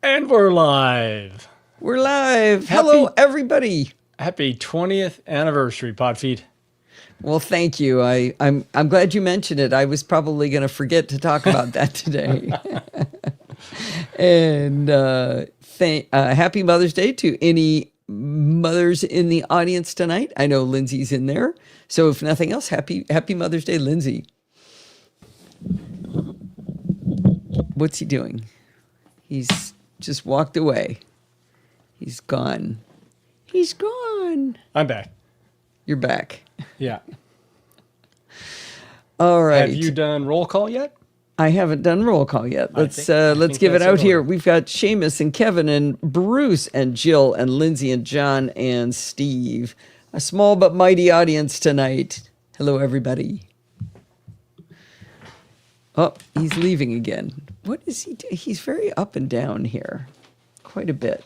And we're live. We're live. Hello, everybody. Happy 20th anniversary, Podfeed. Well, thank you. I'm glad you mentioned it. I was probably going to forget to talk about that today. And happy Mother's Day to any mothers in the audience tonight. I know Lindsay's in there. So if nothing else, happy Mother's Day, Lindsay. What's he doing? He's just walked away. He's gone. He's gone. I'm back. You're back. Yeah. All right. Have you done roll call yet? I haven't done roll call yet. Let's think give it that's out in here. order. We've got Seamus and Kevin and Bruce and Jill and Lindsay and John and Steve. A small but mighty audience tonight. Hello, everybody. Oh, he's leaving again. What is he doing? He's very up and down here. Quite a bit.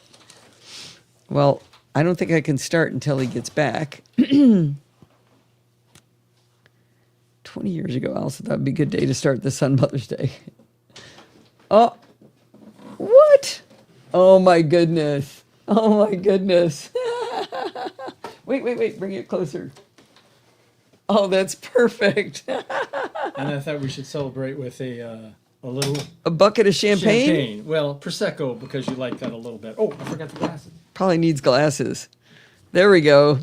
Well, I don't think I can start until he gets back. 20 years ago, Elsa, that would be a good day to start this on Mother's Day. Oh, what? Oh, my goodness. Oh, my goodness. Wait. Bring it closer. Oh, that's perfect. And I thought we should celebrate with a little A bucket of champagne? Well, Prosecco, because you like that a little bit. Oh, I forgot the glasses. Probably needs glasses. There we go.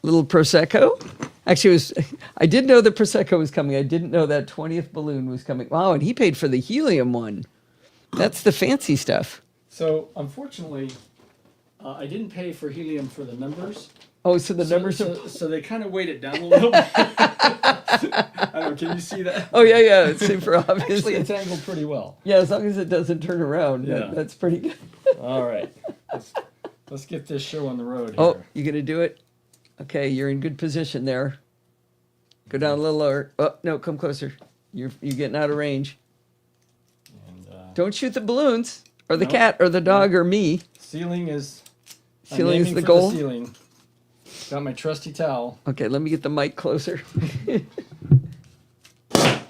Little Prosecco. Actually, I did know the Prosecco was coming. I didn't know that 20th balloon was coming. Wow, and he paid for the helium one. That's the fancy stuff. So, unfortunately, I didn't pay for helium for the numbers. Oh, so the numbers are... So they kind of weighed it down a little bit. I don't know, can you see that? Oh, yeah, it's super obvious. Actually, it's angled pretty well. Yeah, as long as it doesn't turn around, Yeah. that's pretty good. All right. Let's get this show on the road here. Oh, you going to do it? Okay, you're in good position there. Go down a little lower. Oh, no, come closer. You're getting out of range. And, Don't shoot the balloons, or the No. cat, or the dog, or me. Ceiling is... I'm Ceiling is aiming the for goal? Ceiling. Got my trusty towel. Okay, let me get the mic closer.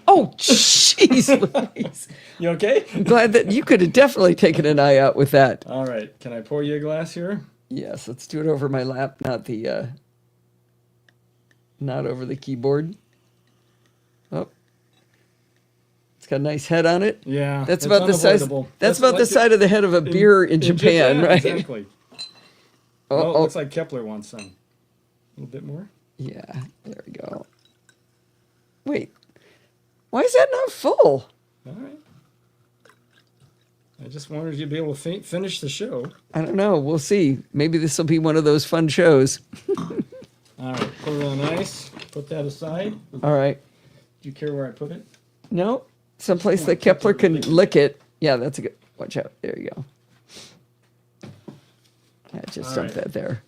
Oh, jeez Louise. You okay? I'm glad that you could have definitely taken an eye out with that. All right. Can I pour you a glass here? Yes, let's do it over my lap, not over the keyboard. Oh, it's got a nice head on it. Yeah. That's it's about the size. unavoidable. That's about like the side of the head of a beer in Japan, right? Exactly. Oh, Looks like Kepler wants some. A little bit more. Yeah, there we go. Wait, why is that not full? All right. I just wanted you to be able to finish the show. I don't know. We'll see. Maybe this will be one of those fun shows. All right. Put it on ice. Put that aside. All right. Do you care where I put it? No, someplace that Kepler can lick it. Yeah, that's a good. Watch out. There you go. I just All dumped right. that there.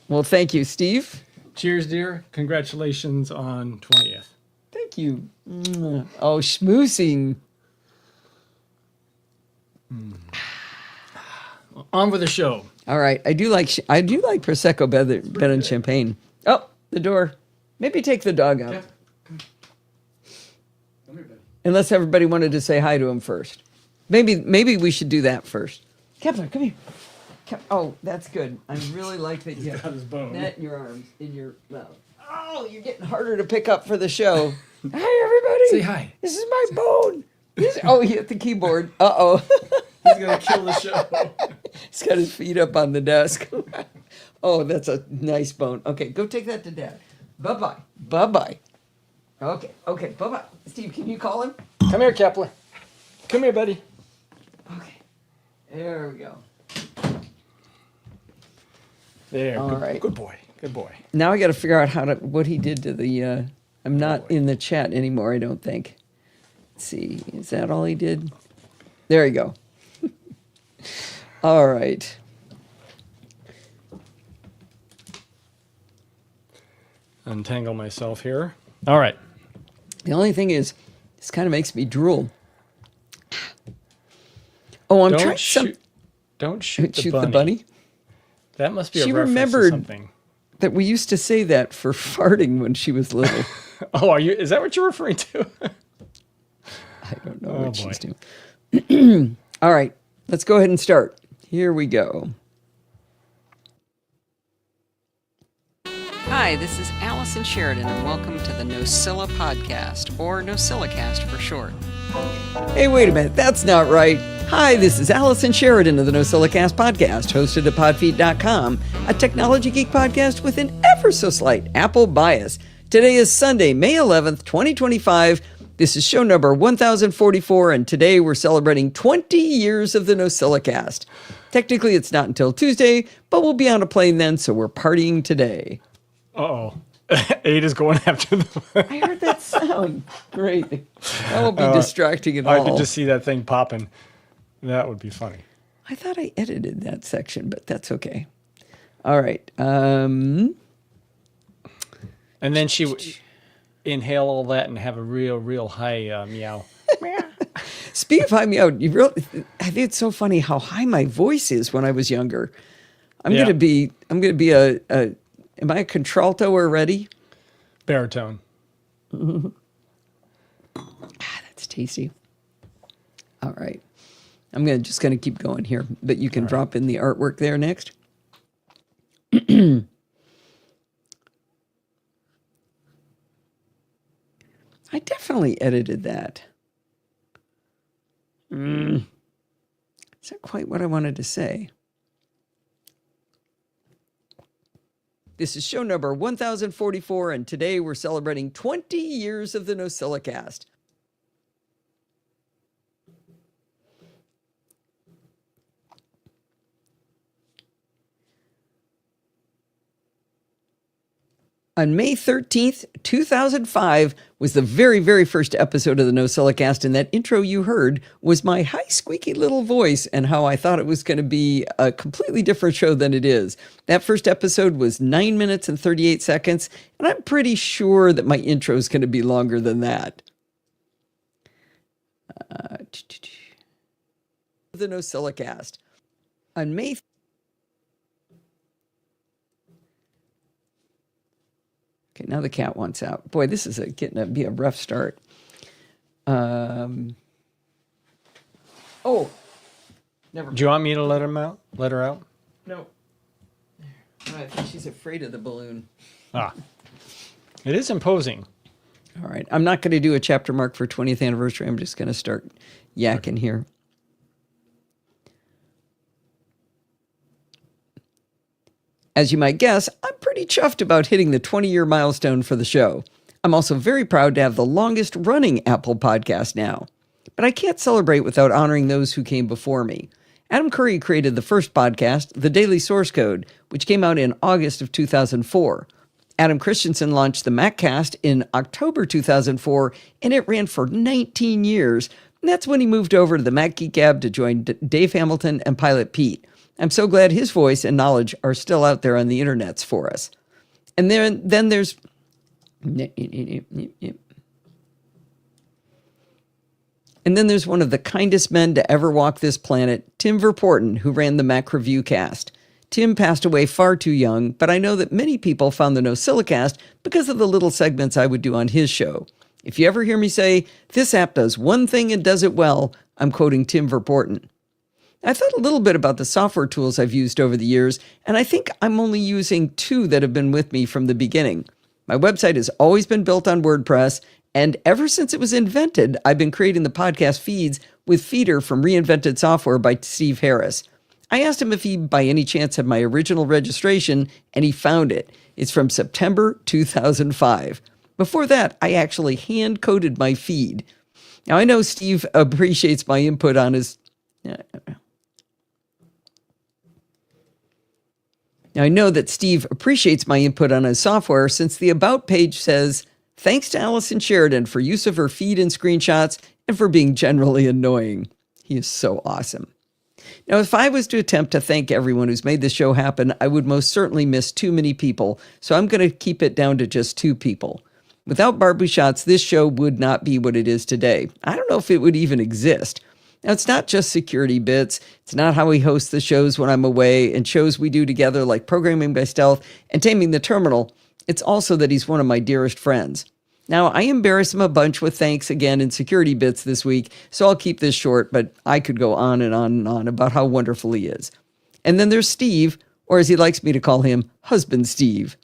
Well, thank you, Steve. Cheers, dear. Congratulations on 20th. Thank you. Oh, schmoozing. On with the show. All right. I do like Prosecco better than champagne. Oh, the door. Maybe take the dog out. Come here, buddy. Unless everybody wanted to say hi to him first. Maybe we should do that first. Kepler, come here. Oh, that's good. I really like that you got his bone. that in your arms, in your mouth. Oh, you're getting harder to pick up for the show. Hi, everybody. Say hi. This is my bone. Oh, he hit the keyboard. Uh-oh. He's going to kill the show. He's got his feet up on the desk. Oh, that's a nice bone. Okay, go take that to Dad. Bye-bye. Bye-bye. Okay, bye-bye. Steve, can you call him? Come here, Kepler. Come here, buddy. Okay. There we go. There. All right. Good boy. Good boy. Now I got to figure out what he did to the. I'm not in the chat anymore. I don't think. Let's see. Is that all he did? There you go. All right. Untangle myself here. All right. The only thing is, this kind of makes me drool. Oh, I'm trying some. Don't shoot the Shoot bunny. the bunny. That must be She a reference remembered- to something. That we used to say that for farting when she was little. Oh, are you? Is that what you're referring to? I don't know Oh, what boy. she's doing. All right. let's go ahead and start. Here we go. Hi, this is Allison Sheridan, and welcome to the Nosilla Podcast, or NosillaCast for short. Hey, wait a minute, that's not right. Hi, this is Allison Sheridan of the NosillaCast podcast, hosted at podfeet.com, a technology geek podcast with an ever so slight Apple bias. Today is Sunday, May 11th, 2025. This is show number 1044, and today we're celebrating 20 years of the NosillaCast. Technically, it's not until Tuesday, but we'll be on a plane then, so we're partying today. Uh-oh. 8 is going after them. I heard that sound. Great. That will be distracting at all. I could just see that thing popping. That would be funny. I thought I edited that section, but that's okay. All right. And then she would inhale all that and have a real high meow. Speaking of high meow, I think it's so funny how high my voice is when I was younger. I'm gonna be am I a contralto already? Baritone. That's tasty. All right. I'm just gonna keep going here, but you can drop in the artwork there next. I definitely edited that. It's not quite what I wanted to say. This is show number 1044, and today we're celebrating 20 years of the NosillaCast. On May 13th, 2005 was the very, very first episode of the NosillaCast, and that intro you heard was my high, squeaky little voice and how I thought it was going to be a completely different show than it is. That first episode was 9 minutes and 38 seconds, and I'm pretty sure that my intro is going to be longer than that. The NosillaCast. On May Okay, now the cat wants out. Boy, this is getting to be a rough start. Oh, never mind. Do you want me to let him out? Let her out? No. I think she's afraid of the balloon. Ah. It is imposing. All right. I'm not going to do a chapter mark for 20th anniversary. I'm just going to start yakking here. As you might guess, I'm pretty chuffed about hitting the 20-year milestone for the show. I'm also very proud to have the longest-running Apple podcast now. But I can't celebrate without honoring those who came before me. Adam Curry created the first podcast, The Daily Source Code, which came out in August of 2004. Adam Christensen launched the MacCast in October 2004, and it ran for 19 years. And that's when he moved over to the Mac Geek Gab to join Dave Hamilton and Pilot Pete. I'm so glad his voice and knowledge are still out there on the internets for us. And then there's... And then there's one of the kindest men to ever walk this planet, Tim Verporten, who ran the Mac Review Cast. Tim passed away far too young, but I know that many people found the NosillaCast because of the little segments I would do on his show. If you ever hear me say, this app does one thing and does it well, I'm quoting Tim Verporten. I thought a little bit about the software tools I've used over the years, and I think I'm only using 2 that have been with me from the beginning. My website has always been built on WordPress, and ever since it was invented, I've been creating the podcast feeds with Feeder from Reinvented Software by Steve Harris. I asked him if he, by any chance, had my original registration, and he found it. It's from September 2005. Before that, I actually hand-coded my feed. Now, I know Steve appreciates my input on his... Now, I know that Steve appreciates my input on his software since the About page says, thanks to Allison Sheridan for use of her feed and screenshots and for being generally annoying. He is so awesome. Now, if I was to attempt to thank everyone who's made this show happen, I would most certainly miss too many people, so I'm going to keep it down to just 2 people. Without Barbie Shots, this show would not be what it is today. I don't know if it would even exist. Now, it's not just security bits. It's not how we host the shows when I'm away and shows we do together like Programming by Stealth and Taming the Terminal. It's also that he's one of my dearest friends. Now, I embarrass him a bunch with thanks again and security bits this week, so I'll keep this short, but I could go on and on and on about how wonderful he is. And then there's Steve, or as he likes me to call him, Husband Steve.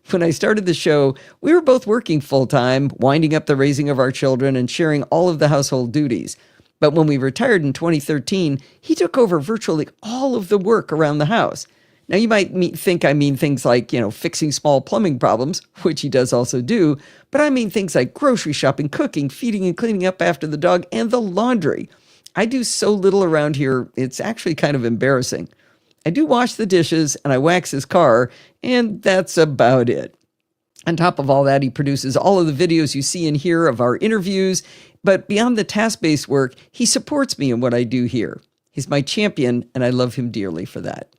When I started the show, we were both working full-time, winding up the raising of our children and sharing all of the household duties. But when we retired in 2013, he took over virtually all of the work around the house. Now, you might think I mean things like, fixing small plumbing problems, which he does also do, but I mean things like grocery shopping, cooking, feeding and cleaning up after the dog, and the laundry. I do so little around here, it's actually kind of embarrassing. I do wash the dishes and I wax his car, and that's about it. On top of all that, he produces all of the videos you see and hear of our interviews, but beyond the task-based work, he supports me in what I do here. He's my champion, and I love him dearly for that.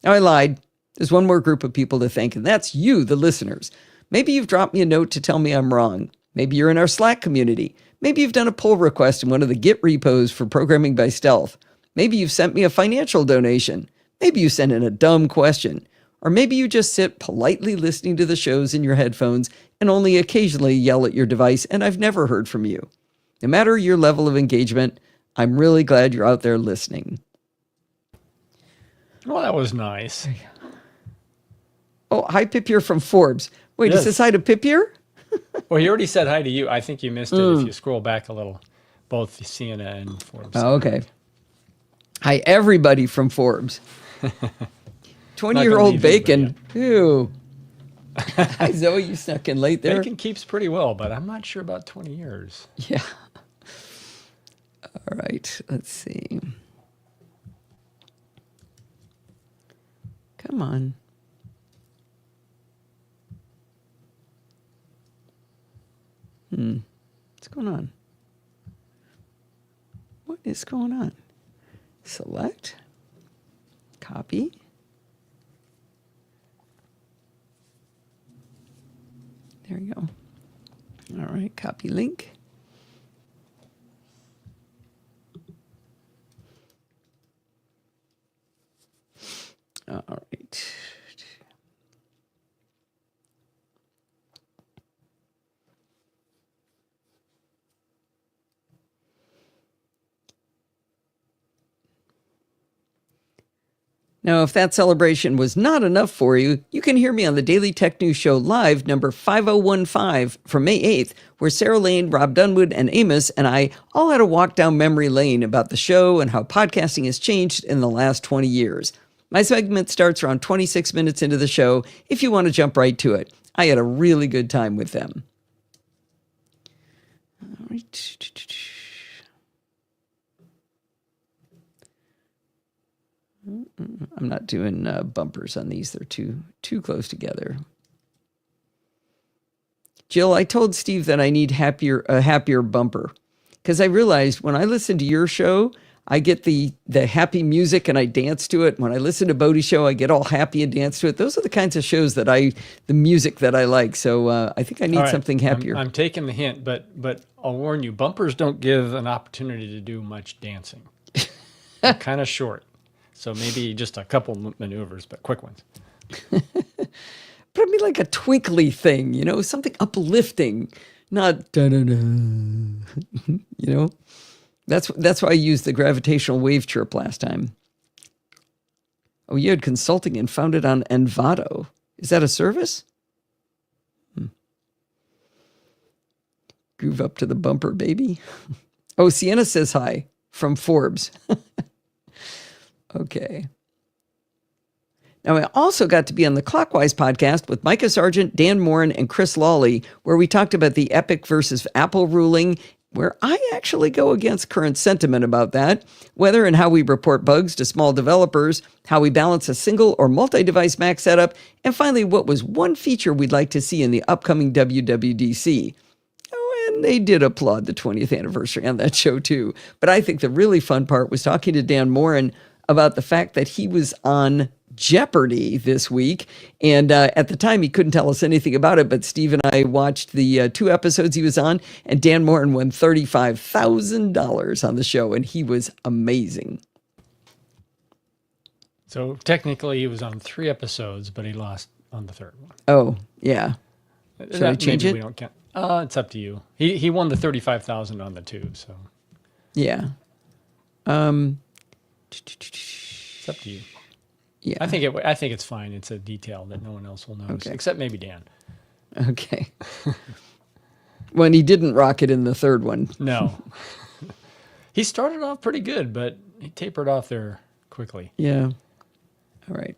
Now, I lied. There's one more group of people to thank, and that's you, the listeners. Maybe you've dropped me a note to tell me I'm wrong. Maybe you're in our Slack community. Maybe you've done a pull request in one of the Git repos for Programming by Stealth. Maybe you've sent me a financial donation. Maybe you sent in a dumb question. Or maybe you just sit politely listening to the shows in your headphones and only occasionally yell at your device, and I've never heard from you. No matter your level of engagement, I'm really glad you're out there listening. Well, that was nice. Oh, hi, Pipier from Forbes. Wait, Yes. Is this hi to Pipier? Well, he already said hi to you. I think you missed it if you scroll back a little. Both CNN and Forbes. Oh, okay. Hi, everybody from Forbes. 20-year-old leave you, bacon. Ew. Hi, Zoe. You snuck in late there. Bacon keeps pretty well, but I'm not sure about 20 years. Yeah. All right. Let's see. Come on. What's going on? What is going on? Select. Copy. There you go. All right, copy link. All right. Now, if that celebration was not enough for you, you can hear me on the Daily Tech News Show Live number 5015 from May 8th, where Sarah Lane, Rob Dunwood, and Amos and I all had a walk down memory lane about the show and how podcasting has changed in the last 20 years. My segment starts around 26 minutes into the show if you want to jump right to it. I had a really good time with them. All right. I'm not doing bumpers on these. They're too close together. Jill, I told Steve that I need a happier bumper because I realized when I listen to your show, I get the happy music and I dance to it. When I listen to Bodie's show, I get all happy and dance to it. Those are the kinds of shows the music that I like. So I think I need something happier. I'm taking the hint, but I'll warn you, bumpers don't give an opportunity to do much dancing. They're kind of short. So maybe just a couple maneuvers, but quick ones. But I mean like a twinkly thing, something uplifting, not da-da-da, That's why I used the gravitational wave chirp last time. Oh, you had consulting and founded on Envato. Is that a service? Groove up to the bumper, baby. Oh, Sienna says hi from Forbes. Okay. Now, I also got to be on the Clockwise podcast with Micah Sargent, Dan Morin, and Chris Lawley, where we talked about the Epic versus Apple ruling, where I actually go against current sentiment about that, whether and how we report bugs to small developers, how we balance a single or multi-device Mac setup, and finally, what was one feature we'd like to see in the upcoming WWDC. Oh, and they did applaud the 20th anniversary on that show, too. But I think the really fun part was talking to Dan Morin about the fact that he was on Jeopardy this week. And at the time, he couldn't tell us anything about it. But Steve and I watched the 2 episodes he was on. And Dan Morin won $35,000 on the show. And he was amazing. So technically, he was on 3 episodes, but he lost on the 3rd one. Oh, yeah. Should I change it? We don't count. It's up to you. He won the 35,000 on the 2, so Yeah. it's up to you. Yeah. I think it's fine. It's a detail that no one else will notice, Okay. except maybe Dan. Okay. When he didn't rock it in the third one. No. He started off pretty good, but he tapered off there quickly. Yeah. All right.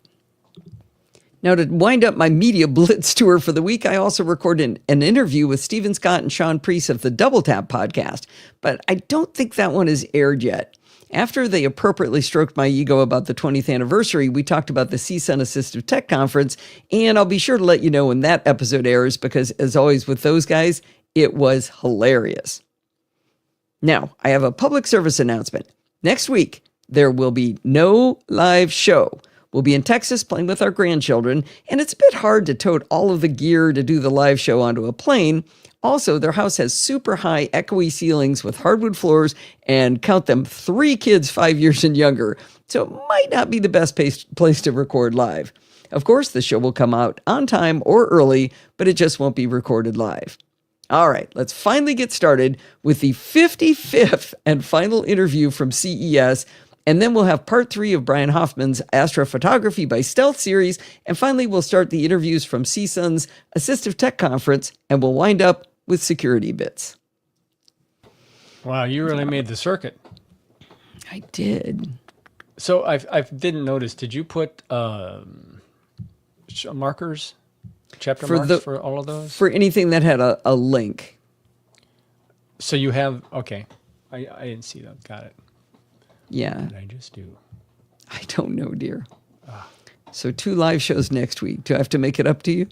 Now, to wind up my Media Blitz tour for the week, I also recorded an interview with Stephen Scott and Sean Priest of the Double Tap podcast, but I don't think that one is aired yet. After they appropriately stroked my ego about the 20th anniversary, we talked about the CSUN Assistive Tech Conference, and I'll be sure to let you know when that episode airs because, as always with those guys, it was hilarious. Now, I have a public service announcement. Next week, there will be no live show. We'll be in Texas playing with our grandchildren, and it's a bit hard to tote all of the gear to do the live show onto a plane. Also, their house has super high echoey ceilings with hardwood floors and, count them, 3 kids 5 years and younger, so it might not be the best place to record live. Of course, the show will come out on time or early, but it just won't be recorded live. All right, let's finally get started with the 55th and final interview from CES. And then we'll have part 3 of Brian Hoffman's Astrophotography by Stealth series. And finally, we'll start the interviews from CSUN's Assistive Tech Conference, and we'll wind up with security bits. Wow, you really made the circuit. I did. So I didn't notice. Did you put markers, chapter marks for all of those? For anything that had a link. So you have, okay. I didn't see that. Got it. Yeah. What did I just do? I don't know, dear. So 2 live shows next week. Do I have to make it up to you?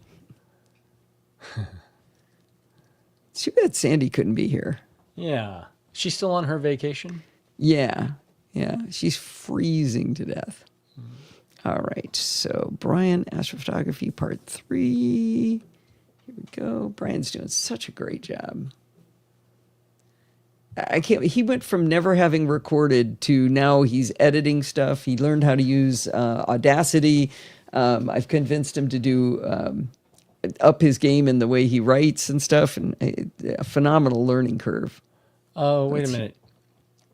It's too bad Sandy couldn't be here. Yeah. She's still on her vacation? Yeah. She's freezing to death. All right. So Brian, Astrophotography, part 3. Here we go. Brian's doing such a great job. He went from never having recorded to now he's editing stuff. He learned how to use Audacity. I've convinced him to do up his game in the way he writes and stuff, and a phenomenal learning curve. Oh, wait a minute.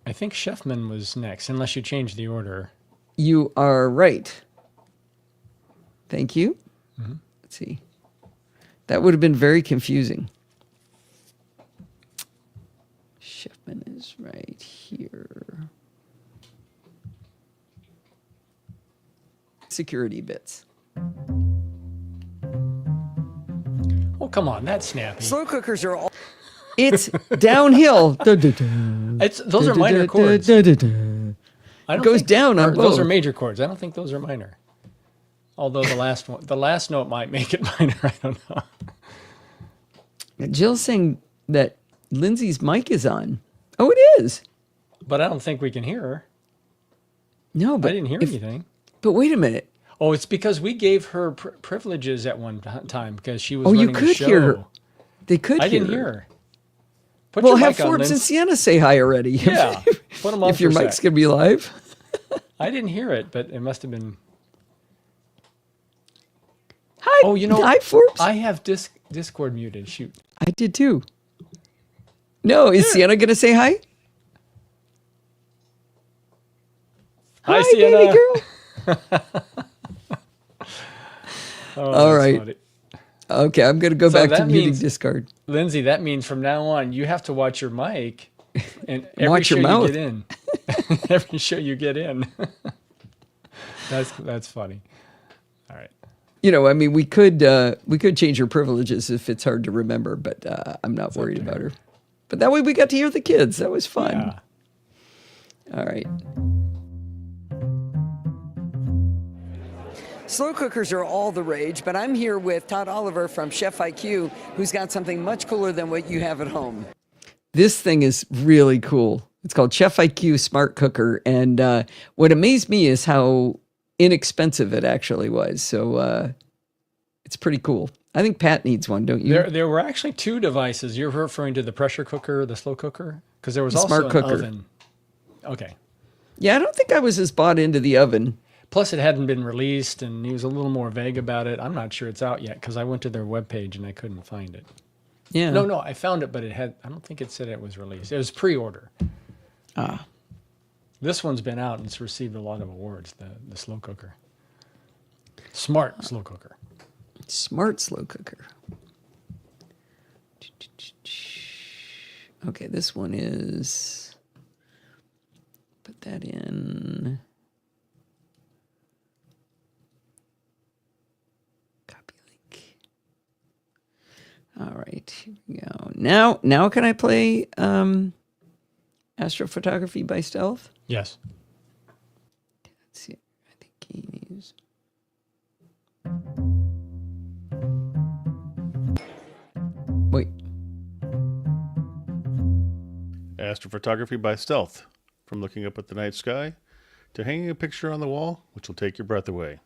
I think Sheffman was next, unless you changed the order. You are right. Thank you. Mm-hmm. Let's see. That would have been very confusing. Sheffman is right here. Security bits. Oh, come on. That's snappy. Slow cookers are all... It's downhill. Those are minor chords. It goes down on both. Those are major chords. I don't think those are minor. Although the last note might make it minor. I don't know. Jill's saying that Lindsay's mic is on. Oh, it is. But I don't think we can hear her. No, but I didn't hear anything. But wait a minute. Oh, it's because we gave her privileges at one time because she was. Oh, you running could the show. hear her. They could. I hear didn't her. hear her. Put Well, your have mic on, Forbes and Linz. Sienna say hi already. Yeah, put them on if your for a mic's sec. gonna be live. I didn't hear it, but it must have been. Hi. Oh, Hi, Forbes. I have Discord muted. Shoot. I did too. No, is Sienna gonna say hi? Hi, Hi, Sienna. baby girl. All right. Funny. Okay, I'm gonna go So back to that muting means- Discord. Lindsay, that means from now on you have to watch your mic and every Watch show your mouth. you get in. Every show you get in. That's funny. All right. You know, I mean, we could change her privileges if it's hard to remember, but I'm not worried about her. But that way we got to hear the kids. That was fun. Yeah. All right. Slow cookers are all the rage, but I'm here with Todd Oliver from Chef IQ, who's got something much cooler than what you have at home. This thing is really cool. It's called Chef IQ Smart Cooker, and what amazed me is how inexpensive it actually was. So it's pretty cool. I think Pat needs one, don't you? There were actually 2 devices. You're referring to the pressure cooker, the slow cooker? Because there was also smart an cooker. oven. Okay. Yeah, I don't think I was as bought into the oven. Plus, it hadn't been released, and he was a little more vague about it. I'm not sure it's out yet because I went to their webpage and I couldn't find it. Yeah. No, I found it, but I don't think it said it was released. It was pre-order. Ah. This one's been out and it's received a lot of awards, the slow cooker. Smart slow cooker. Smart slow cooker. Okay, this one is, put that in. Copy link. All right, here we go. Now can I play astrophotography by stealth? Yes. Let's see. I think he needs. Wait. Astrophotography by stealth. From looking up at the night sky to hanging a picture on the wall, which will take your breath away.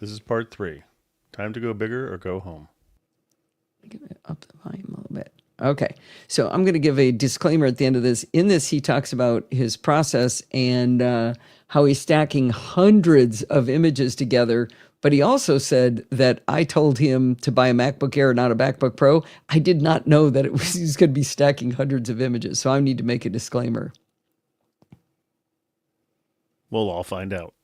This is part 3. Time to go bigger or go home. Give it up the volume a little bit. Okay, so I'm going to give a disclaimer at the end of this. In this, he talks about his process and how he's stacking hundreds of images together. But he also said that I told him to buy a MacBook Air, not a MacBook Pro. I did not know that he's going to be stacking hundreds of images, so I need to make a disclaimer. We'll all find out.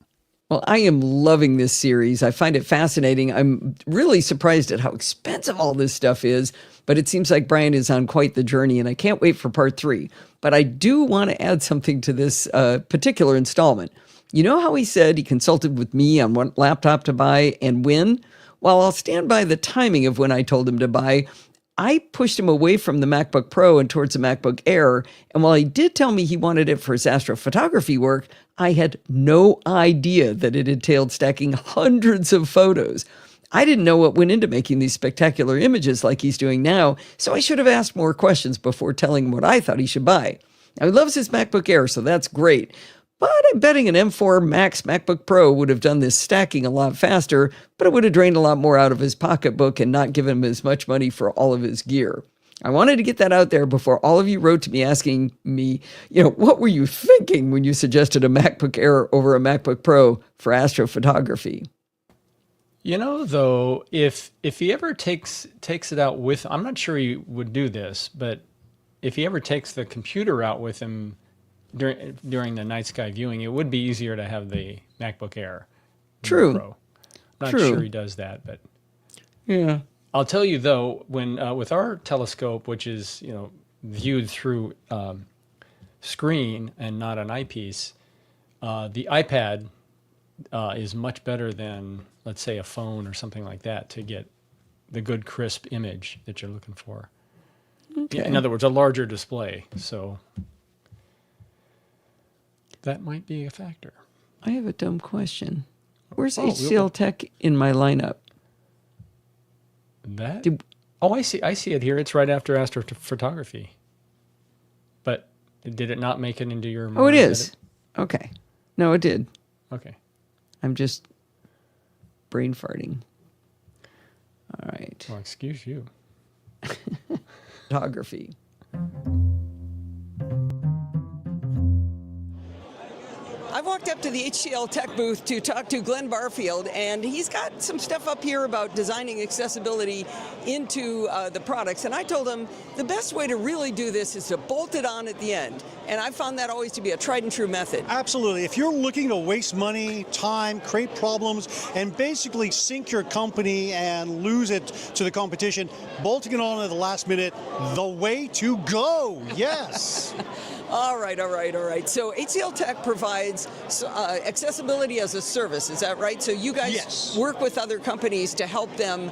Well, I am loving this series. I find it fascinating. I'm really surprised at how expensive all this stuff is, but it seems like Brian is on quite the journey, and I can't wait for part 3. But I do want to add something to this particular installment. You know how he said he consulted with me on what laptop to buy and when? While I'll stand by the timing of when I told him to buy, I pushed him away from the MacBook Pro and towards the MacBook Air. And while he did tell me he wanted it for his astrophotography work, I had no idea that it entailed stacking hundreds of photos. I didn't know what went into making these spectacular images like he's doing now, so I should have asked more questions before telling him what I thought he should buy. Now, he loves his MacBook Air, so that's great. But I'm betting an M4 Max MacBook Pro would have done this stacking a lot faster, but it would have drained a lot more out of his pocketbook and not given him as much money for all of his gear. I wanted to get that out there before all of you wrote to me asking me, what were you thinking when you suggested a MacBook Air over a MacBook Pro for astrophotography? Though, if he ever takes it out with, I'm not sure he would do this, but if he ever takes the computer out with him during the night sky viewing, it would be easier to have the MacBook Air. True. Pro. I'm not True. sure he does that, but yeah. I'll tell you though, when with our telescope, which is viewed through screen and not an eyepiece, the iPad is much better than, let's say, a phone or something like that to get the good crisp image that you're looking for. Okay. In other words, a larger display. So that might be a factor. I have a dumb question. Where's Oh, HCL Tech in my lineup? I see it here. It's right after astrophotography. But did it not make it into your? Oh, it is. Okay. No, it did. Okay. I'm just brain farting. All right. Well, excuse you. Photography. I walked up to the HCL Tech booth to talk to Glenn Barfield, and he's got some stuff up here about designing accessibility into the products. And I told him the best way to really do this is to bolt it on at the end. And I found that always to be a tried and true method. Absolutely. If you're looking to waste money, time, create problems, and basically sink your company and lose it to the competition, bolting it on at the last minute, the way to go. Yes. All right. So HCL Tech provides accessibility as a service, is that right? So you guys work with other companies to help them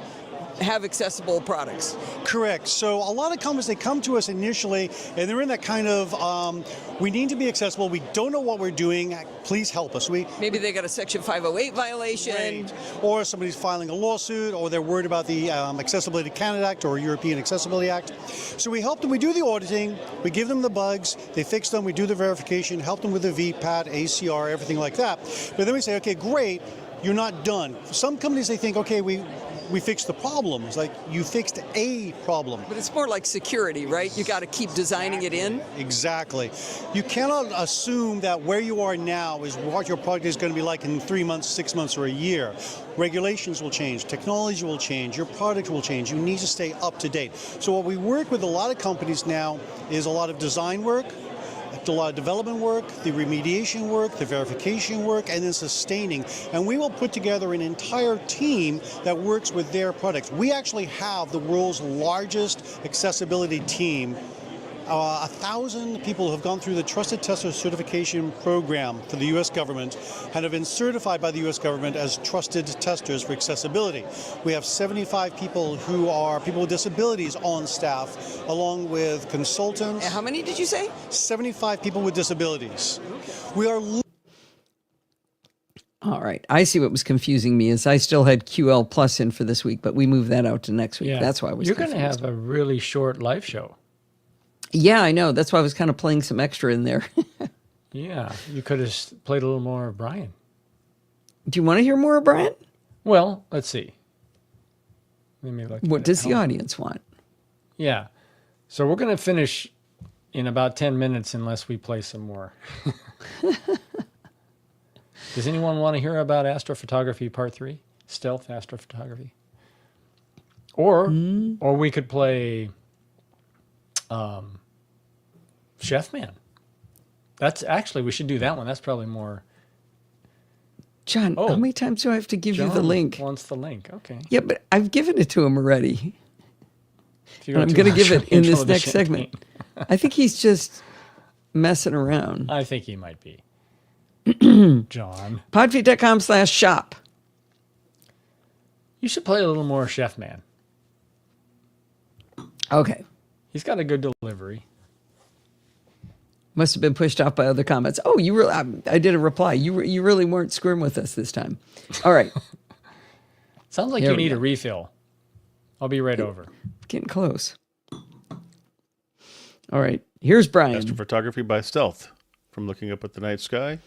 have accessible products. Correct. So a lot of companies, they come to us initially and they're in that kind of, we need to be accessible. We don't know what we're doing. Please help us. Maybe they got a Section 508 violation. Right. Or somebody's filing a lawsuit, or they're worried about the Accessibility Canada Act or European Accessibility Act. So we help them. We do the auditing. We give them the bugs. They fix them. We do the verification, help them with the VPAT, ACR, everything like that. But then we say, okay, great. You're not done. Some companies, they think, okay, we we fixed the problem. It's like you fixed a problem. But it's more like security, right? You got to keep designing it in. Exactly. You cannot assume that where you are now is what your product is going to be like in 3 months, 6 months, or a year. Regulations will change, technology will change, your product will change. You need to stay up to date. So what we work with a lot of companies now is a lot of design work, a lot of development work, the remediation work, the verification work, and then sustaining. And we will put together an entire team that works with their products. We actually have the world's largest accessibility team. 1,000 people have gone through the Trusted Tester Certification Program for the U.S. government and have been certified by the U.S. government as trusted testers for accessibility. We have 75 people who are people with disabilities on staff, along with consultants. How many did you say? 75 people with disabilities. We are. All right. I see what was confusing me is I still had QL Plus in for this week, but we moved that out to next week. Yeah. That's why I was You're going to confused. have a really short live show. Yeah, I know. That's why I was kind of playing some extra in there. Yeah, you could have played a little more of Brian. Do you want to hear more of Brian? Well, let's see. Let me look. What does the audience want? Yeah. So we're going to finish in about 10 minutes unless we play some more. Does anyone want to hear about astrophotography part 3? Stealth astrophotography? Or we could play Chef Man. That's actually, we should do that one. That's probably more. John, how many times do I have to give you the link? Wants the link. Okay. Yeah, but I've given it to him already. If you And go I'm too going to much give on it the in intro this of the next champagne. segment. I think he's just messing around. I think he might be. John. Podfeet.com/shop. You should play a little more Chef Man. Okay. He's got a good delivery. Must have been pushed off by other comments. Oh, you really? I did a reply. You really weren't squirming with us this time. All right. Sounds like There you we need go. a refill. I'll be right over. Getting close. All right. Here's Brian. Astrophotography by stealth. From looking up at the night sky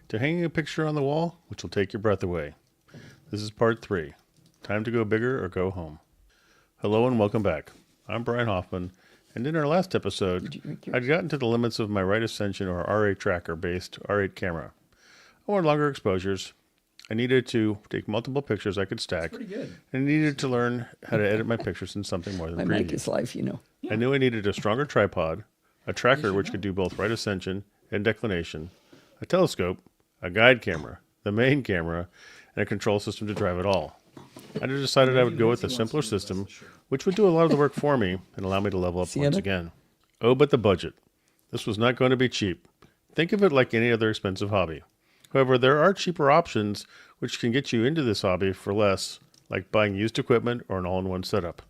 to hanging a picture on the wall, which will take your breath away. This is part 3. Time to go bigger or go home. Hello and welcome back. I'm Brian Hoffman, and in our last episode, I'd gotten to the limits of my right ascension or R8 tracker-based R8 camera. I wanted longer exposures. I needed to take multiple pictures I could stack, and I needed to learn how to edit my pictures in something more than My preview. mic is live, you know. I knew I needed a stronger tripod, a tracker which could do both right ascension and declination, a telescope, a guide camera, the main camera, and a control system to drive it all. I just decided I would go with a simpler system, which would do a lot of the work for me and allow me to level up once again. Oh, but the budget. This was not going to be cheap. Think of it like any other expensive hobby. However, there are cheaper options which can get you into this hobby for less, like buying used equipment or an all-in-one setup.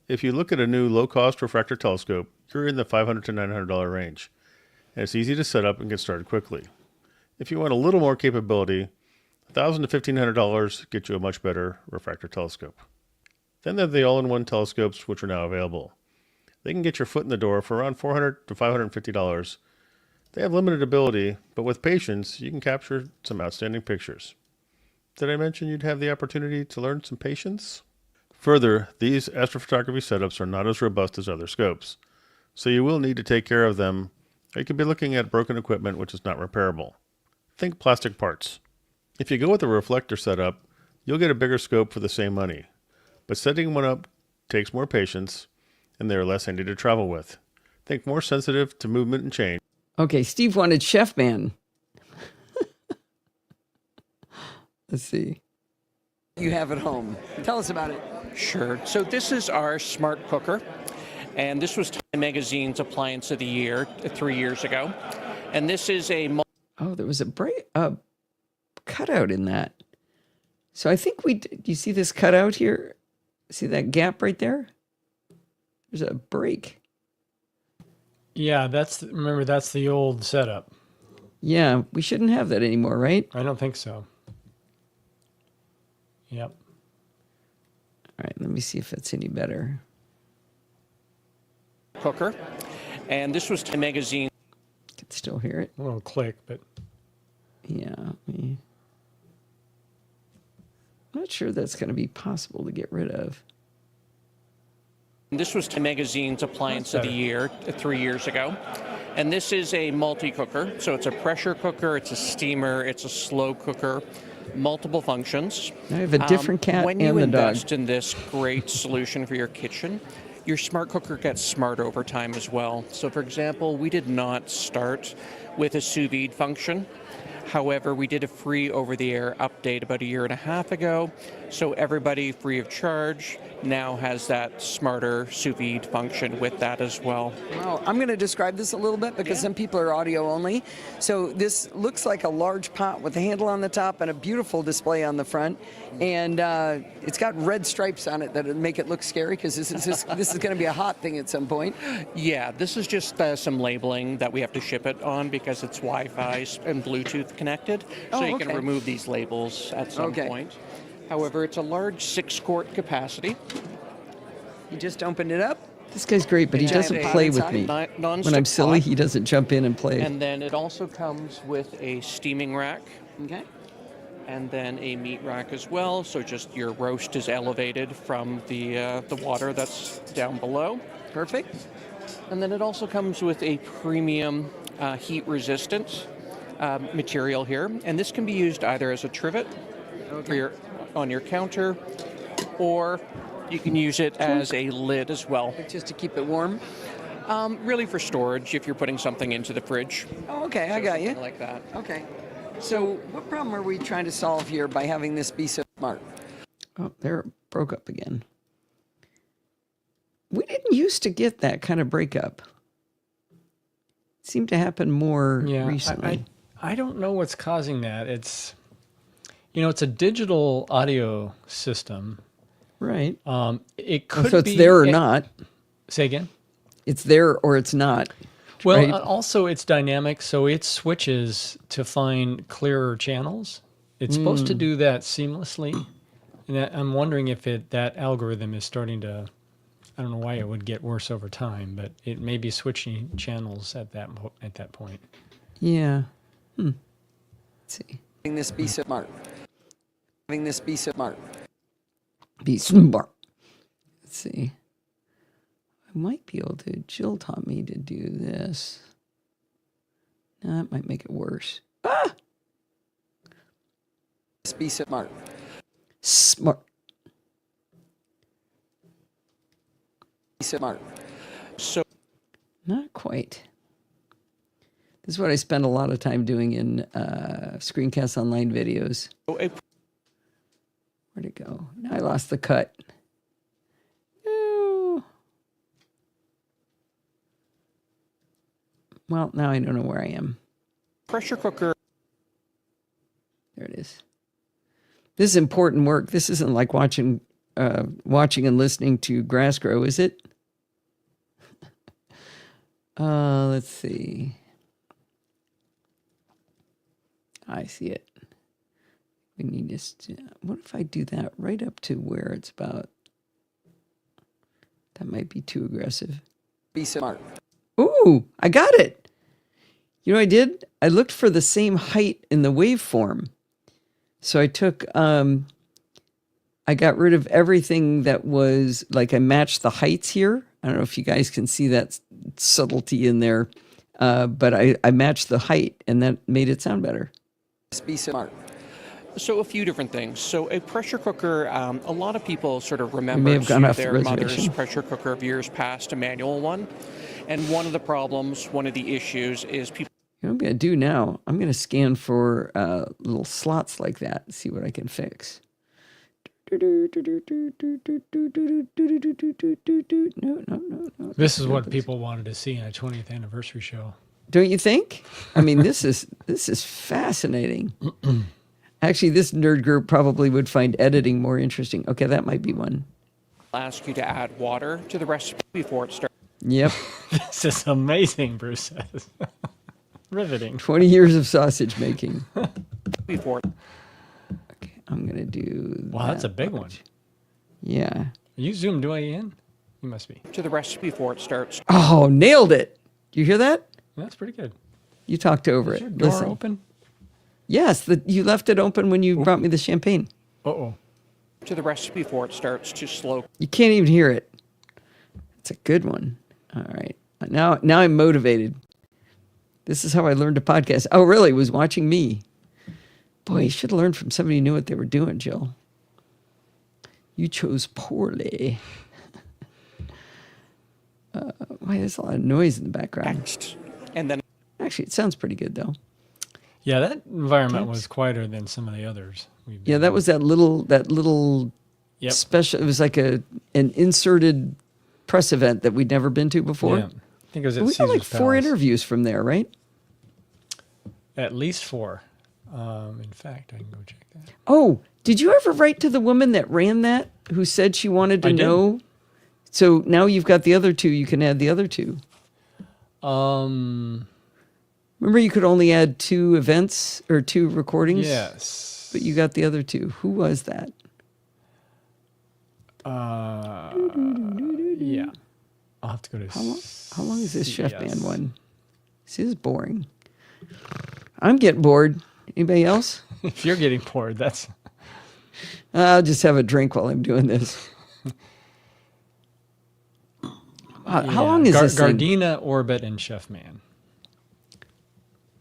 If you look at a new low-cost refractor telescope, you're in the $500 to $900 range, and it's easy to set up and get started quickly. If you want a little more capability, $1,000 to $1,500 get you a much better refractor telescope. Then there are the all-in-one telescopes, which are now available. They can get your foot in the door for around $400 to $550. They have limited ability, but with patience, you can capture some outstanding pictures. Did I mention you'd have the opportunity to learn some patience? Further, these astrophotography setups are not as robust as other scopes, so you will need to take care of them, or you could be looking at broken equipment which is not repairable. Think plastic parts. If you go with a reflector setup, you'll get a bigger scope for the same money, but setting one up takes more patience, and they are less handy to travel with. Think more sensitive to movement and change. Okay, Steve wanted Chef Man. Let's see. You have at home. Tell us about it. Sure. So this is our smart cooker, and this was Time Magazine's Appliance of the Year 3 years ago. And this is a... Oh, there was a cutout in that. So I think do you see this cutout here? See that gap right there? There's a break. Yeah, remember, that's the old setup. Yeah, we shouldn't have that anymore, right? I don't think so. Yep. All right, let me see if it's any better. cooker, and this was Time Magazine. Can still hear it. A little click, but... Yeah. I'm not sure that's going to be possible to get rid of. This was Time Magazine's Appliance of the Year 3 years ago. And this is a multi-cooker. So it's a pressure cooker, it's a steamer, it's a slow cooker, multiple functions. I have a different cat when and you the dog. invest in this great solution for your kitchen, your smart cooker gets smart over time as well. So for example, we did not start with a sous vide function. However, we did a free over-the-air update about 1.5 years ago, so everybody free of charge now has that smarter sous vide function with that as well. Wow, I'm going to describe this a little bit because some people are audio only. So this looks like a large pot with a handle on the top and a beautiful display on the front, and it's got red stripes on it that make it look scary because this is going to be a hot thing at some point. Yeah, this is just some labeling that we have to ship it on because it's Wi-Fi and Bluetooth connected, so you can remove these labels at some point. However, it's a large 6-quart capacity. You just opened it up. This guy's great, but he doesn't a play with me. non-stick When I'm silly, pot. he doesn't jump in and play. And then it also comes with a steaming rack. Okay. And then a meat rack as well, so just your roast is elevated from the water that's down below. Perfect. And then it also comes with a premium heat-resistant material here, and this can be used either as a trivet for on your counter, or you can use it as a lid as well. Just to keep it warm. Really for storage if you're putting something into the fridge. Oh, okay, I got you. Something like that. Okay. So what problem are we trying to solve here by having this be so smart? Oh, there it broke up again. We didn't used to get that kind of breakup. It seemed to happen more recently. I don't know what's causing that. It's, it's a digital audio system. Right. It could so it's be there or not. Say again? It's there or it's not. Well, right? Also it's dynamic, so it switches to find clearer channels. It's supposed to do that seamlessly. And I'm wondering if that algorithm is starting to, I don't know why it would get worse over time, but it may be switching channels at that point. Yeah. Let's see. Having this be smart. Having this be smart. Be smart. Let's see. I might be able to. Jill taught me to do this. No, that might make it worse. Ah! Be smart. Smart. Be smart. So, not quite. This is what I spend a lot of time doing in screencast online videos. Where'd it go? Now I lost the cut. No. Well, now I don't know where I am. Pressure cooker. There it is. This is important work. This isn't like watching and listening to grass grow, is it? Let's see. I see it. We need to. What if I do that right up to where it's about? That might be too aggressive. Be smart. Ooh, I got it. You know what I did? I looked for the same height in the waveform. So I took, I got rid of everything that was, like I matched the heights here. I don't know if you guys can see that subtlety in there, but I matched the height and that made it sound better. Be smart. So a few different things. So a pressure cooker, a lot of people sort of remember may have gone off the their mother's reservation. pressure cooker of years past, a manual one. And one of the problems, one of the issues is people. You know what I'm going to do now? I'm going to scan for little slots like that and see what I can fix. No. This is what people wanted to see in a 20th anniversary show. Don't you think? I mean, this is fascinating. Actually, this nerd group probably would find editing more interesting. Okay, that might be one. Ask you to add water to the recipe before it starts. Yep. This is amazing, Bruce says. Riveting. 20 years of sausage making. Before. Okay, I'm going to do Wow, that's a big one. Yeah. Are you zoomed way in? You must be. To the recipe before it starts. Oh, nailed it. You hear that? That's pretty good. You talked over Is it. your door Listen. open? Yes, you left it open when you brought me the champagne. Uh-oh. to the recipe before it starts to slow. You can't even hear it. It's a good one. All right. Now I'm motivated. This is how I learned to podcast. Oh, really? Was watching me. Boy, you should have learned from somebody who knew what they were doing, Jill. You chose poorly. Why, there's a lot of noise in the background. Next. And then Actually, it sounds pretty good, though. Yeah, that environment was quieter than some of the others. Yeah, that was that little Yep. special. It was like an inserted press event that we'd never been to before. Yeah. I think it was at We got like Caesar's 4 Palace. interviews from there, right? At least 4. In fact, I can go check that. Oh, did you ever write to the woman that ran that, who said she wanted to I did. know? So now you've got the other 2. You can add the other 2. Remember, you could only add 2 events or 2 recordings? Yes. But you got the other 2. Who was that? Yeah. I'll have to go to. How long is this Chef CBS. Band one? This is boring. I'm getting bored. Anybody else? If you're getting bored, that's. I'll just have a drink while I'm doing this. How long is this thing? Gardena, Orbit, and Chef Man.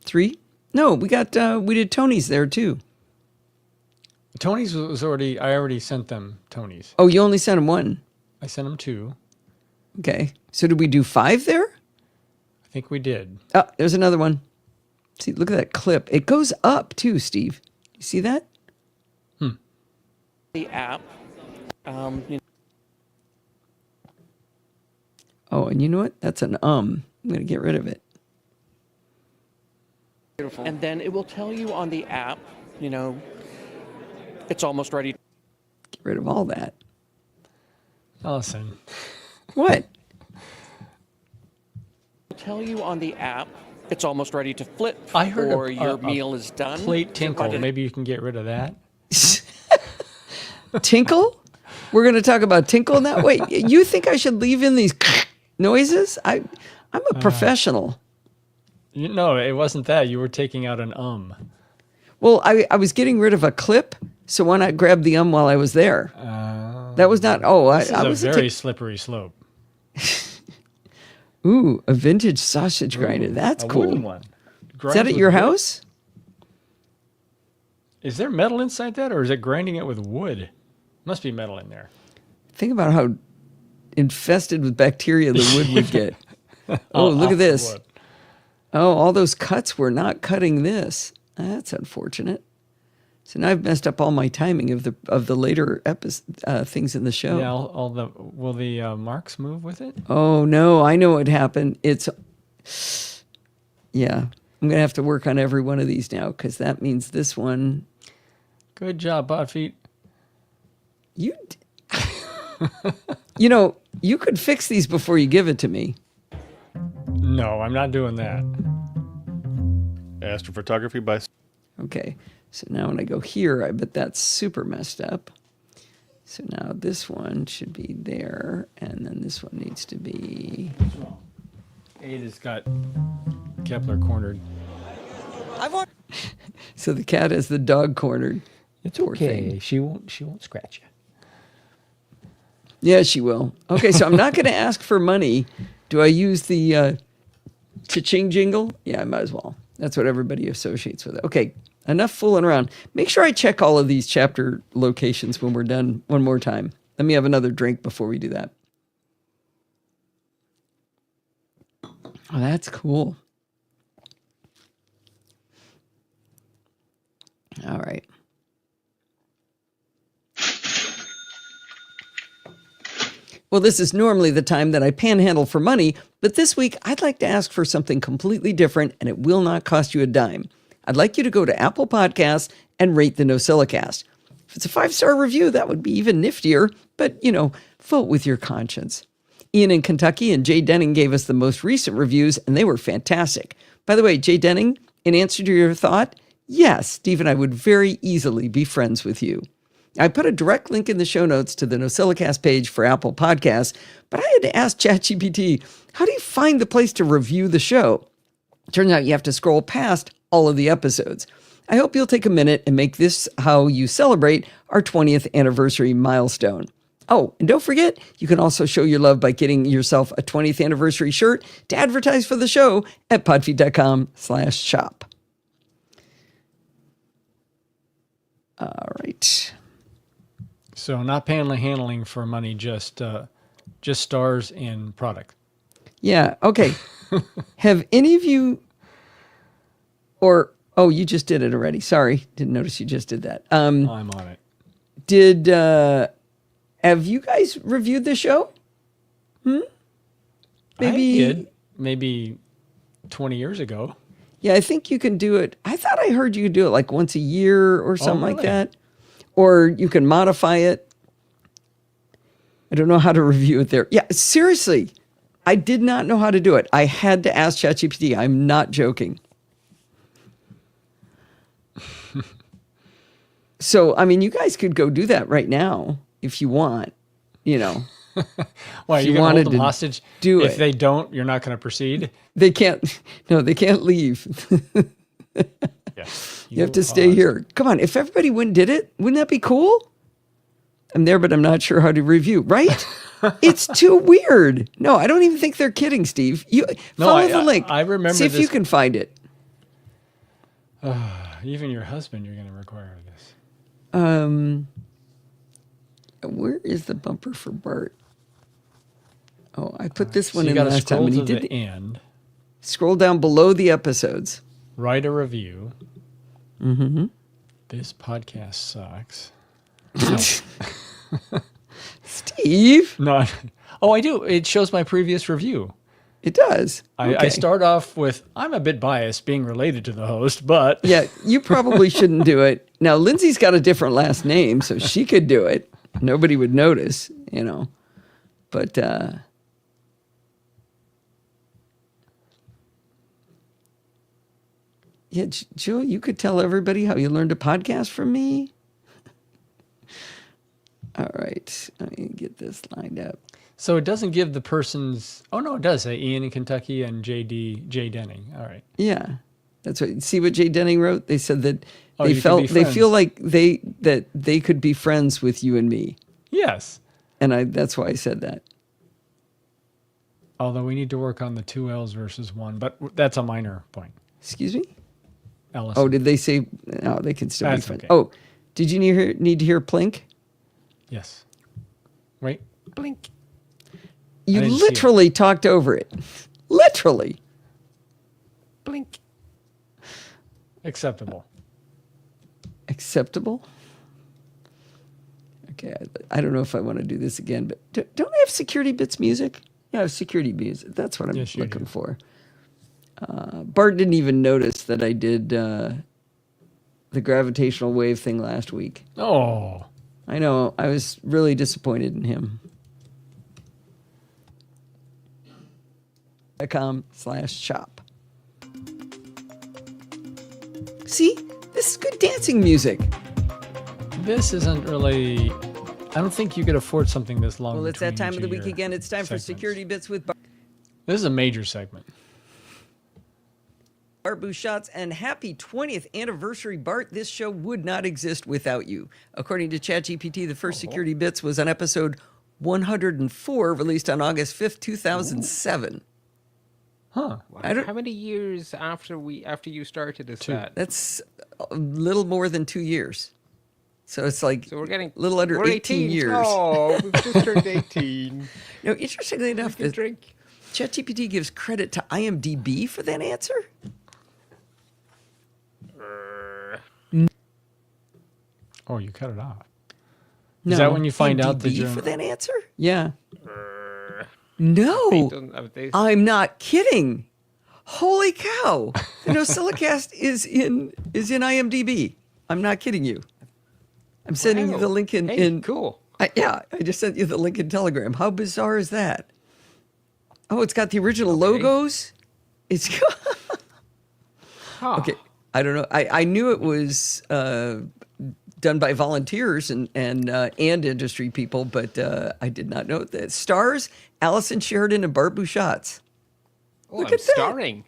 3? No, we did Tony's there too. Tony's was already. I already sent them Tony's. Oh, you only sent him 1. I sent them 2. Okay. So did we do 5 there? I think we did. Oh, there's another one. See, look at that clip. It goes up too, Steve. You see that? the app, you Oh, and you know what? That's an I'm going to get rid of it. Beautiful. And then it will tell you on the app, it's almost ready. Get rid of all that. Allison. What? It'll tell you on the app, it's almost ready to flip. I heard or a your meal is done. Plate tinkle. What did- Maybe you can get rid of that. Tinkle? We're going to talk about tinkle now? Wait, you think I should leave in these noises? I'm a professional. No, it wasn't that. You were taking out an. Well, I was getting rid of a clip, so why not grab the while I was there? That was not. Oh, This is I a was very slippery slope. Ooh, a vintage sausage grinder. That's A cool. wooden one. Is Grinds that at with your wood. house? Is there metal inside that, or is it grinding it with wood? Must be metal in there. Think about how infested with bacteria the wood would get. Oh, look off at the this. wood. Oh, all those cuts were not cutting this. That's unfortunate. So now I've messed up all my timing of the later things in the show. Yeah, will the marks move with it? Oh no, I know what happened. Yeah, I'm gonna have to work on every one of these now because that means this one. Good job, Botfeet. You you could fix these before you give it to me. No, I'm not doing that. Astrophotography by Okay, so now when I go here, I bet that's super messed up. So now this one should be there, and then this one needs to be. Ada's got Kepler cornered. So the cat has the dog cornered. It's Poor thing. She won't scratch you. Yeah, she will. Okay, so I'm not going to ask for money. Do I use the cha-ching jingle? Yeah, I might as well. That's what everybody associates with it. Okay, enough fooling around. Make sure I check all of these chapter locations when we're done one more time. Let me have another drink before we do that. Oh, that's cool. All right. Well, this is normally the time that I panhandle for money, but this week I'd like to ask for something completely different, and it will not cost you a dime. I'd like you to go to Apple Podcasts and rate the NosillaCast. If it's a 5-star review, that would be even niftier, but, vote with your conscience. Ian in Kentucky and Jay Denning gave us the most recent reviews, and they were fantastic. By the way, Jay Denning, in answer to your thought, yes, Steve and I would very easily be friends with you. I put a direct link in the show notes to the NosillaCast page for Apple Podcasts, but I had to ask ChatGPT, how do you find the place to review the show? Turns out you have to scroll past all of the episodes. I hope you'll take a minute and make this how you celebrate our 20th anniversary milestone. Oh, and don't forget, you can also show your love by getting yourself a 20th anniversary shirt to advertise for the show at podfeed.com/shop. All right. So not handling for money, just stars and product. Yeah. Okay. Have any of you, oh, you just did it already. Sorry. Didn't notice you just did that. I'm on it. Have you guys reviewed the show? Maybe. I did. Maybe 20 years ago. Yeah, I think you can do it. I thought I heard you could do it like once a year or something like really? that. Or you can modify it. I don't know how to review it there. Yeah, seriously. I did not know how to do it. I had to ask ChatGPT. I'm not joking. So, I mean, you guys could go do that right now if you want, you know. Why, If you you going to wanted hold them to hostage? do If it. they don't, you're not going to proceed? They can't leave. Yeah. You have to stay here. Come on, if everybody went and did it, wouldn't that be cool? I'm there, but I'm not sure how to review, right? It's too weird. No, I don't even think they're kidding, Steve. You follow the link. I remember See if you this- can find it. Even your husband, you're going to require this. Where is the bumper for Bart? Oh, I put this So one you in got to last time, scroll and he to did the end, scroll down below the episodes. write a review. Mm-hmm. This podcast sucks. Steve, No. Oh, I do. It shows my previous review. it does. I Okay. start off with, I'm a bit biased being related to the host, but Yeah, you probably shouldn't do it. Now, Lindsay's got a different last name, so she could do it. Nobody would notice, you know. But yeah, Jill, you could tell everybody how you learned to podcast from me. All right, let me get this lined up. so it doesn't give the person's, oh no, it does say Ian in Kentucky and Jay Denning. All right. Yeah, that's what. See what Jay Denning wrote? They said that Oh, they you could be feel friends. like they could be friends with you and me, Yes. and that's why I said that. Although we need to work on the 2 L's versus 1, but that's a minor point. Excuse me. Ellis. Oh, did they say? No, they can still be That's friends. okay. Oh, did you need to hear Plink? Yes. Wait. Blink. You didn't see it. literally talked over it. Literally. Blink. Acceptable. Acceptable. Okay, I don't know if I want to do this again, but don't I have Security Bits music? Yeah, I have Security music. That's what I'm Yes, you looking do. for. Bart didn't even notice that I did the gravitational wave thing last week. Oh. I know. I was really disappointed in him. .com/shop. See? This is good dancing music. This isn't really, I don't think you could afford something this long. Well, it's that between time of the each week your again. It's time for segments. Security Bits with This is a major segment. Bart Bouchatz, and happy 20th anniversary, Bart. This show would not exist without you. According to ChatGPT, the first Security Bits was on episode 104, released on August 5th, 2007. Huh. How many years after you started is that? That's a little more than 2 years. So it's like So we're getting a little under we're 18 years. Oh, we've just turned 18. No, interestingly enough, Can drink. ChatGPT gives credit to IMDb for that answer. Oh, you cut it off. No, Is that when you find out that IMDb you're for that answer? Yeah. No, Doesn't have this. I'm not kidding. Holy cow! The NosillaCast is in IMDb. I'm not kidding you. I'm sending you the link in. Hey, cool. I just sent you the link in Telegram. How bizarre is that? Oh, it's got the original logos. It's Huh. okay. I don't know. I knew it was done by volunteers and industry people, but I did not know that. Stars: Allison Sheridan and Bart Bouchatz. Oh, Look I'm at that. starring.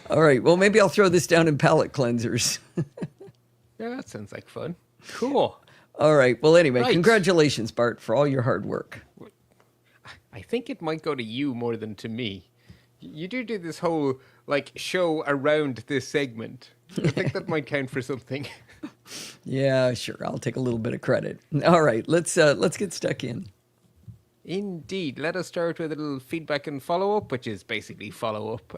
All right. Well, maybe I'll throw this down in palate cleansers. Yeah, that sounds like fun. Cool. All right. Well, anyway, Right. congratulations, Bart, for all your hard work. I think it might go to you more than to me. You do this whole like show around this segment. I think that might count for something. Yeah, sure. I'll take a little bit of credit. All right. Let's get stuck in. Indeed. Let us start with a little feedback and follow up, which is basically follow up.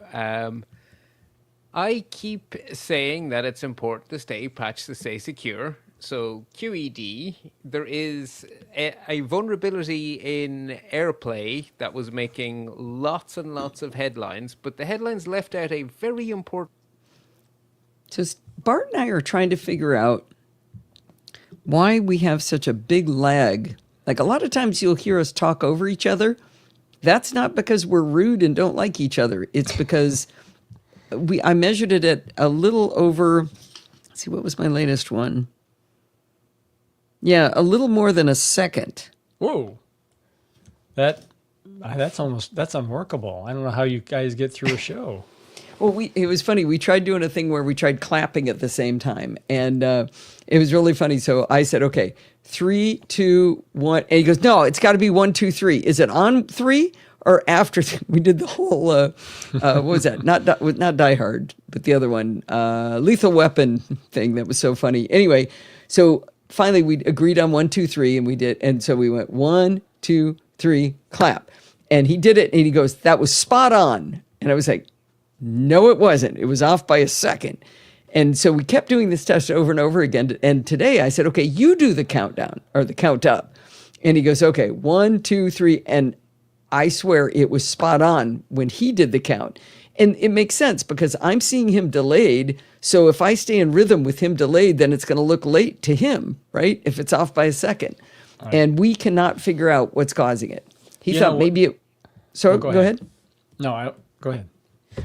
I keep saying that it's important to stay patched to stay secure. So QED, there is a vulnerability in AirPlay that was making lots and lots of headlines, but the headlines left out a very important. So Bart and I are trying to figure out why we have such a big lag. Like a lot of times you'll hear us talk over each other. That's not because we're rude and don't like each other. It's because I measured it at a little over, let's see, what was my latest one? Yeah, a little more than a second. Whoa. That's unworkable. I don't know how you guys get through a show. Well, it was funny. We tried doing a thing where we tried clapping at the same time, and it was really funny. So I said, "Okay, 3, 2, 1," and he goes, "No, it's got to be 1, 2, 3. Is it on 3 or after?" We did the whole what was that? Not Die Hard, but the other one, Lethal Weapon thing. That was so funny. Anyway, so finally we agreed on 1, 2, 3, and we did, and so we went 1, 2, 3, clap, and he did it, and he goes, "That was spot on," and I was like, "No, it wasn't. It was off by a second." And so we kept doing this test over and over again. And today I said, "Okay, you do the countdown or the count up." And he goes, "Okay, 1, 2, 3." And I swear it was spot on when he did the count. And it makes sense because I'm seeing him delayed. So if I stay in rhythm with him delayed, then it's going to look late to him, right? If it's off by a second. Right. And we cannot figure out what's causing it. He thought maybe it. So Oh, go ahead. No, go ahead.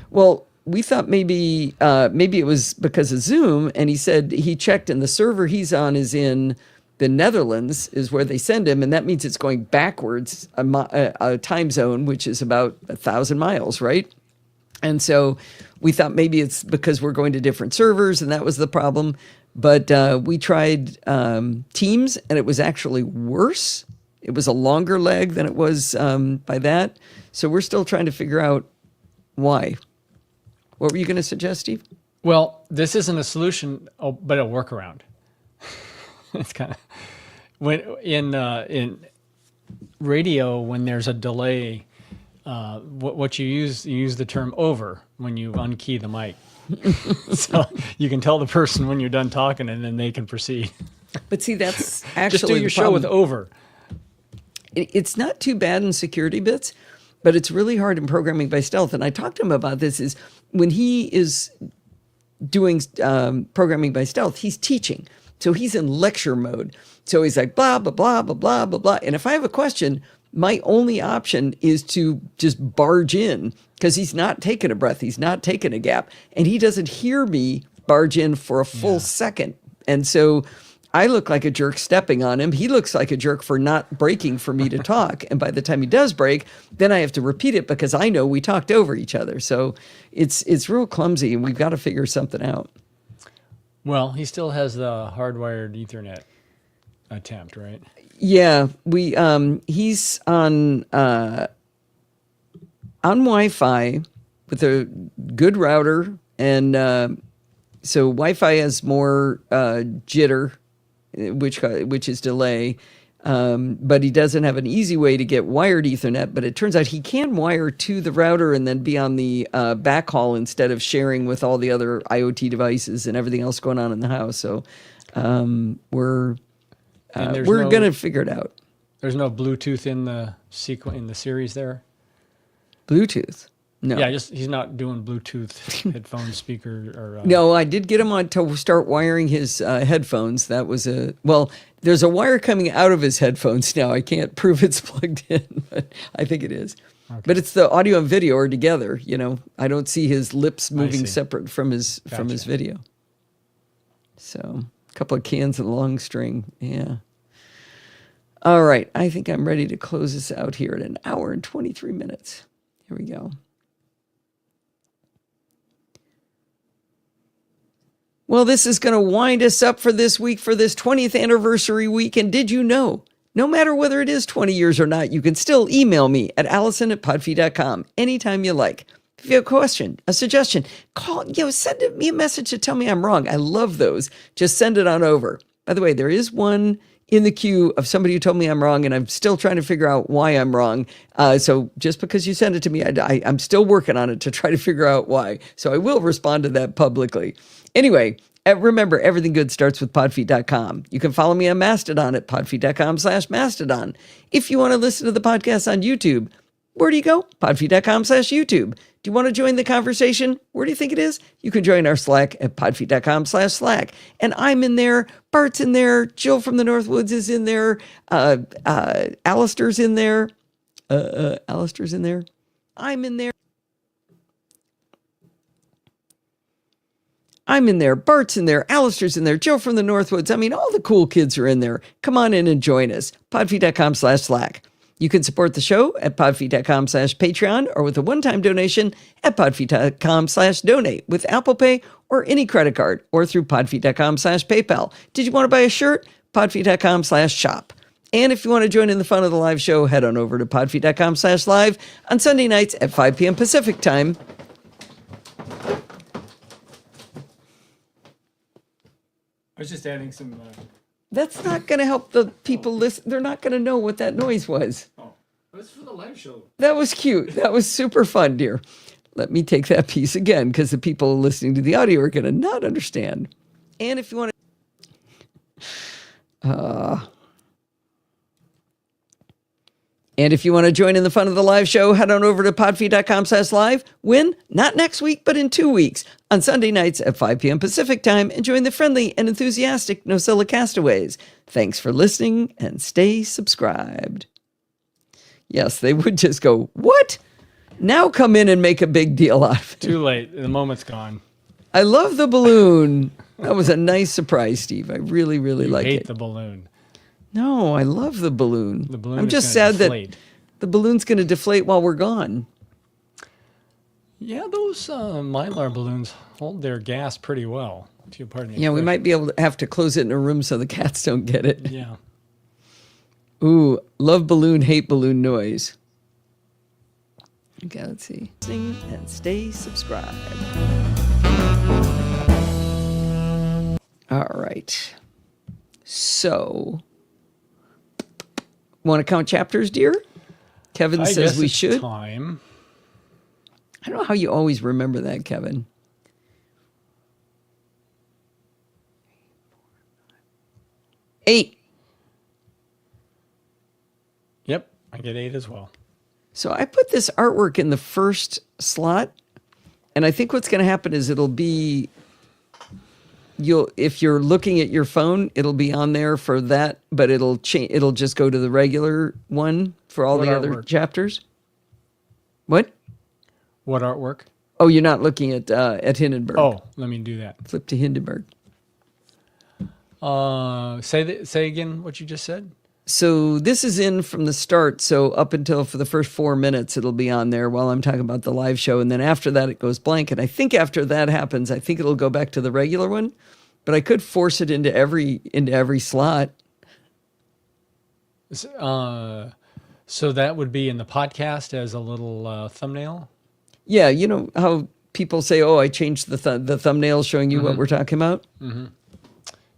Well, we thought maybe it was because of Zoom, and he said he checked, and the server he's on is in the Netherlands, is where they send him, and that means it's going backwards a time zone, which is about 1,000 miles, right? And so we thought maybe it's because we're going to different servers, and that was the problem. But we tried Teams, and it was actually worse. It was a longer lag than it was by that. So we're still trying to figure out why. What were you going to suggest, Steve? Well, this isn't a solution, but a workaround. It's kind of when in radio when there's a delay. What you use the term over when you unkey the mic, so you can tell the person when you're done talking, and then they can proceed. But see, that's actually just do your show with over. It's not too bad in security bits, but it's really hard in programming by stealth. And I talked to him about this. Is when he is doing programming by stealth, he's teaching, so he's in lecture mode. So he's like blah blah blah blah blah blah blah. And if I have a question, my only option is to just barge in because he's not taking a breath, he's not taking a gap, and he doesn't hear me barge in for a full second. And so I look like a jerk stepping on him. He looks like a jerk for not breaking for me to talk. And by the time he does break, then I have to repeat it because I know we talked over each other. So it's real clumsy, and we've got to figure something out. Well, he still has the hardwired Ethernet attempt, right? Yeah, he's on Wi-Fi with a good router, and so Wi-Fi has more jitter, which is delay, but he doesn't have an easy way to get wired Ethernet. But it turns out he can wire to the router and then be on the backhaul instead of sharing with all the other IoT devices and everything else going on in the house. So we're going to figure it out. There's no Bluetooth in the series there? Bluetooth? No. Yeah, he's not doing Bluetooth headphone speaker or. No, I did get him on to start wiring his headphones. That was there's a wire coming out of his headphones now. I can't prove it's plugged in, but I think it is. Okay. But it's the audio and video are together. You know, I don't see his lips moving separate from his video. So a couple of cans of long string, yeah. All right, I think I'm ready to close this out here at 1 hour and 23 minutes. Here we go. Well, this is going to wind us up for this week, for this 20th anniversary week. And did you know, no matter whether it is 20 years or not, you can still email me at allison@podfeed.com anytime you like. If you have a question, a suggestion, call, send me a message to tell me I'm wrong. I love those. Just send it on over. By the way, there is one in the queue of somebody who told me I'm wrong, and I'm still trying to figure out why I'm wrong. So just because you send it to me, I'm still working on it to try to figure out why. So I will respond to that publicly. Anyway, remember, everything good starts with podfeed.com. You can follow me on Mastodon at podfeed.com/Mastodon. If you want to listen to the podcast on YouTube, where do you go? Podfeed.com/YouTube. Do you want to join the conversation? Where do you think it is? You can join our Slack at podfeed.com/Slack. And I'm in there. Bart's in there. Jill from the Northwoods is in there. Alistair's in there. Alistair's in there. I'm in there. I'm in there. Bart's in there. Alistair's in there. Joe from the Northwoods. I mean, all the cool kids are in there. Come on in and join us. Podfeed.com/Slack. You can support the show at podfeed.com/Patreon or with a one-time donation at podfeed.com/donate with Apple Pay or any credit card or through podfeed.com/PayPal. Did you want to buy a shirt? Podfeed.com/shop. And if you want to join in the fun of the live show, head on over to podfeed.com/live on Sunday nights at 5 p.m. Pacific time. I was just adding some. That's not going to help the people listen. They're not going to know what that noise was. Oh, it was for the live show. That was cute. That was super fun, dear. Let me take that piece again because the people listening to the audio are going to not understand. And if you want to join in the fun of the live show, head on over to podfeed.com/live. When? Not next week, but in 2 weeks on Sunday nights at 5 p.m. Pacific time, and join the friendly and enthusiastic NosillaCast castaways. Thanks for listening and stay subscribed. Yes, they would just go, what? Now come in and make a big deal out of it. Too late. The moment's gone. I love the balloon. That was a nice surprise, Steve. I really, really like it. Hate the balloon. No, I love the balloon. The balloon I'm is just gonna sad deflate. that the balloon's going to deflate while we're gone. Yeah, those Mylar balloons hold their gas pretty well. If you pardon me. Yeah, we might be able to have to close it in a room so the cats don't get it. Yeah. Ooh, love balloon, hate balloon noise. Okay, let's see. Sing and stay subscribed. All right. So, want to count chapters, dear? Kevin I says guess we it's should. Time. I don't know how you always remember that, Kevin. 8. Yep, I get 8 as well. So I put this artwork in the first slot, and I think what's going to happen is it'll be, if you're looking at your phone, it'll be on there for that, but it'll just go to the regular one for all What the other artwork? chapters. What? What artwork? Oh, you're not looking at Hindenburg. Oh, let me do that. Flip to Hindenburg. Say again what you just said. So this is in from the start. So up until for the first 4 minutes, it'll be on there while I'm talking about the live show. And then after that, it goes blank. And I think after that happens, I think it'll go back to the regular one. But I could force it into every slot. So that would be in the podcast as a little thumbnail. Yeah, you know how people say, "Oh, I changed the thumbnail showing you what we're talking about."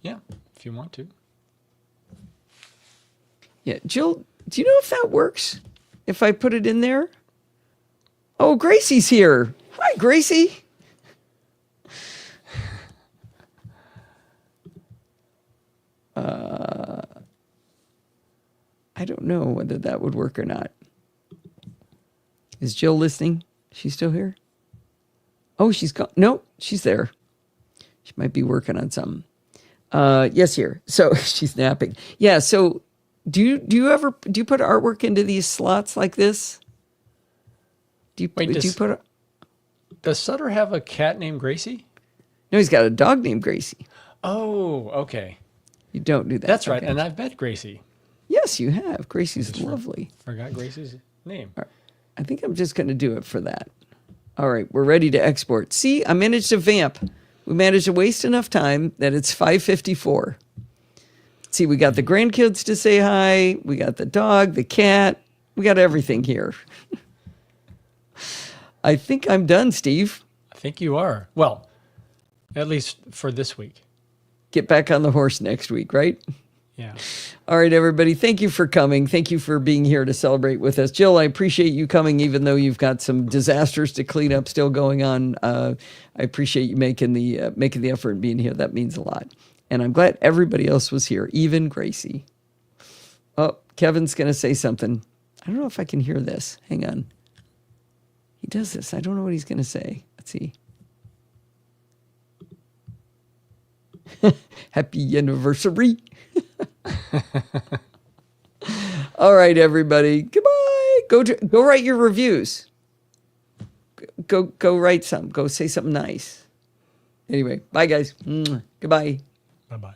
Yeah, if you want to. Yeah, Jill, do you know if that works? If I put it in there? Oh, Gracie's here. Hi, Gracie. I don't know whether that would work or not. Is Jill listening? She's still here? Oh, she's gone. No, she's there. She might be working on something. Yes, here. So she's napping. Yeah. So do you put artwork into these slots like this? Do you put? Does Sutter have a cat named Gracie? No, he's got a dog named Gracie. Oh, okay. You don't do that. That's right. Okay. And I've met Gracie. Yes, you have. Gracie's lovely. Forgot Gracie's name. I think I'm just going to do it for that. All right, we're ready to export. See, I managed to vamp. We managed to waste enough time that it's 5:54. See, we got the grandkids to say hi. We got the dog, the cat. We got everything here. I think I'm done, Steve. I think you are. Well, at least for this week. Get back on the horse next week, right? Yeah. All right, everybody. Thank you for coming. Thank you for being here to celebrate with us. Jill, I appreciate you coming, even though you've got some disasters to clean up still going on. I appreciate you making the effort and being here. That means a lot. And I'm glad everybody else was here, even Gracie. Oh, Kevin's going to say something. I don't know if I can hear this. Hang on. He does this. I don't know what he's going to say. Let's see. Happy anniversary. All right, everybody. Goodbye. Go write your reviews. Go write some. Go say something nice. Anyway, bye, guys. Goodbye. Bye-bye.